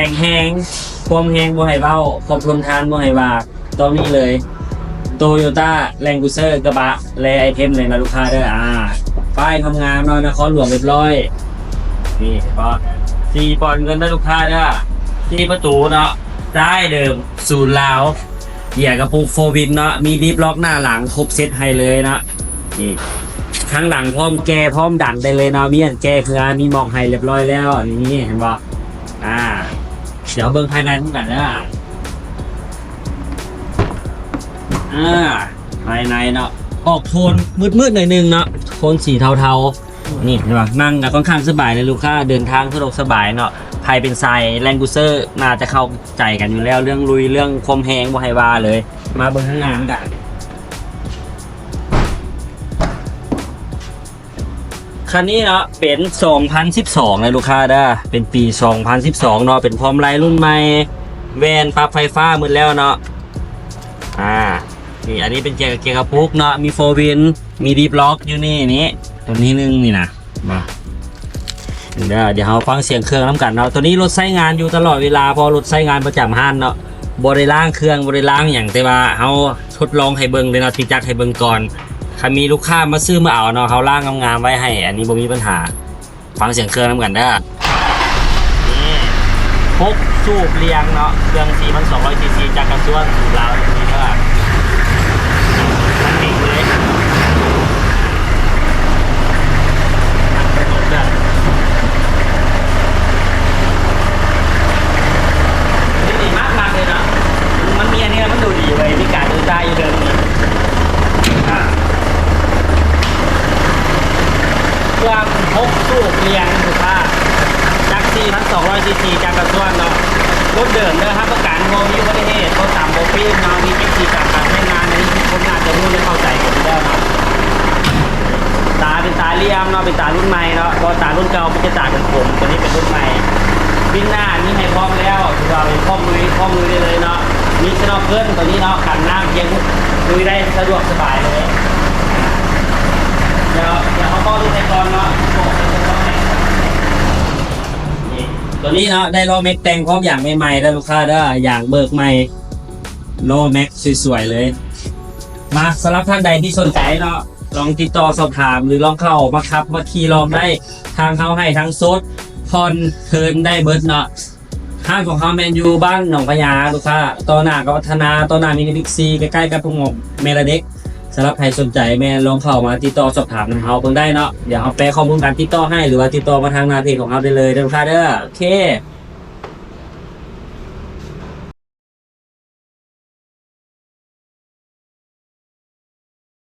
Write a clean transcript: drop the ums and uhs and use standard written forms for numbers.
งแห้งความแห้งบ่ให้เบ้าความทนทานบ่ให้บากตรงนี้เลยโตโยต้าแรงกูเซอร์กระบะแลไอเทมเลยนะลูกค้าเด้อป้ายทำงานนอนนครหลวงเรียบร้อยนี่ก็4 ปอนด์เงินได้ลูกค้าเด้อที่ประตูเนาะได้เดิมศูนย์ลาวเหยียกระปุกโฟวินเนาะมีดิฟล็อกหน้าหลังครบเซตให้เลยนะนี่ข้างหลังพร้อมแกพร้อมดันได้เลยเนาะมีอันแกคือมีมองให้เรียบร้อยแล้วนี่เห็นบ่เดี๋ยวเบิ่งภายในกันนะภายในเนาะออกโทนมืดๆหน่อยนึงเนาะโทนสีเทาๆนี่เห็นป่ะนั่งก็ค่อนข้างสบายเลยลูกค้าเดินทางสะดวกสบายเนาะภายเป็นไซแลนกูเซอร์น่าจะเข้าใจกันอยู่แล้วเรื่องลุยเรื่องความแหงบ่ให้ว่าเลยมาเบิ่งข้างหน้ากันคันนี้เนาะเป็น 2012เลยลูกค้าเด้อเป็นปี 2012เนาะเป็นพร้อมไลน์รุ่นใหม่แวนปรับไฟฟ้าหมดแล้วเนาะนี่อันนี้เป็นเกียร์กระปุกเนาะมีโฟวินมีดีฟล็อกอยู่นี่ตัวนี้นึงนี่นะมาเดี๋ยวเราฟังเสียงเครื่องน้ำกันเนาะตัวนี้รถใช้งานอยู่ตลอดเวลาพอรถใช้งานประจำห้านเนาะบริล้างเครื่องบริล้างอย่างแต่ว่าเขาทดลองให้เบิ่งเลยเนาะติดจักให้เบิ่งก่อนถ้ามีลูกค้ามาซื้อมาเอาเนาะเขาล่างงามๆไว้ให้อันนี้บ่มีปัญหาฟังเสียงเครื่องน้ำกันได้นี่พกสูบเรียงเนาะเครื่อง 4,200 cc จากกระทรวงลาวนี่เท่าไหร่มันดิ่งเลยนี่มากเลยเนาะมันมีอันนี้มันดูดีเว้ยมีการดูใจอยู่เดิมนะเครื่องพกสูบเรียงดูค่าจาก 4,200 cc จากกระทรวงเนาะรถเดิมเลยครับประกันโมมีอุบัติเหตุรถ3 โมปีเนาะมีเทคนิคการใช้งานในที่คนอาจจะรู้ไม่เข้าใจกันได้เนาะตาเป็นตาเลี่ยมเนาะเป็นตารุ่นใหม่เนาะพอตารุ่นเก่าเป็นจะตาเป็นผมตัวนี้เป็นรุ่นใหม่บินหน้านี่ให้พร้อมแล้วถือว่าเป็นข้อมือได้เลยเนาะมีสโนว์เกิลตัวนี้เนาะกันน้ำเย็นลุยได้สะดวกสบายเลยเดี๋ยวเขาก็ดูในกรอนเนาะตัวนี้เนาะได้ล้อแม็กแต่งพร้อมอย่างใหม่ๆได้ลูกค้าได้อย่างเบิกใหม่ล้อแม็กสวยๆเลยมาสำหรับท่านใดที่สนใจเนาะลองติดต่อสอบถามหรือลองเข้ามาขับมาขี่ลองได้ทางเขาให้ทั้งโซดพอนเทิร์นได้เบิร์ดเนาะห้างของเขาแมนยูบ้านหนองพญาลูกค้าต่อหน้ากับวัฒนาต่อหน้ามินิบิ๊กซีใกล้ๆกับพงศ์เมลเด็กสำหรับใครสนใจแม่ลองเข้ามาติดต่อสอบถามทางเขาเพิ่งได้เนาะเดี๋ยวเขาแปลข้อมูลการติดต่อให้หรือว่าติดต่อมาทางหน้าเพจของเขาได้เลยลูกค้าเด้อโอเค